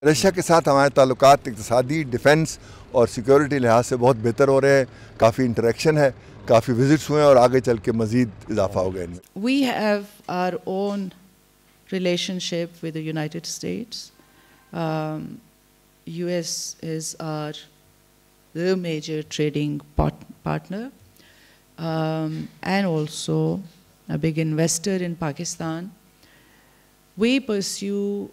Russia के साथ हमारे ताल्लुकात इक़्तिसादी, डिफेंस और सिक्योरिटी लिहाज से बहुत बेहतर हो रहे हैं। काफ़ी इंटरेक्शन है, काफ़ी विजिट्स हुए हैं और आगे चल के मज़ीद इजाफा होगा इनमें। We have our own relationship with the United States. US is the major trading partner and also a big investor in Pakistan. We pursue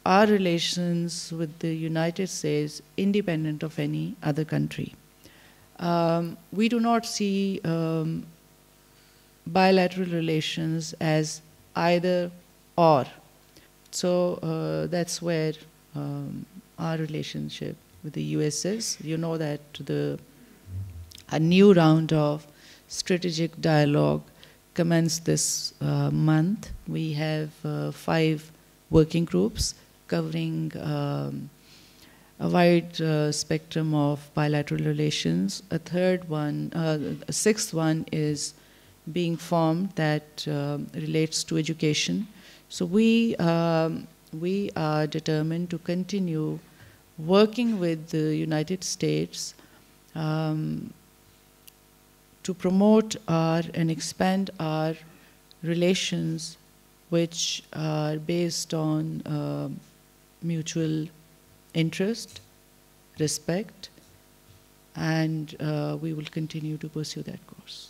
our relations with the United States independent of any other country. We do not see bilateral relations as either or. So that's where our relationship with the US is. You know that a new round of strategic dialogue commenced this month. We have 5 working groups covering a wide spectrum of bilateral relations. A sixth one is being formed that relates to education. So we are determined to continue working with the United States to promote and expand our relations, which are based on mutual interest, respect, and we will continue to pursue that course.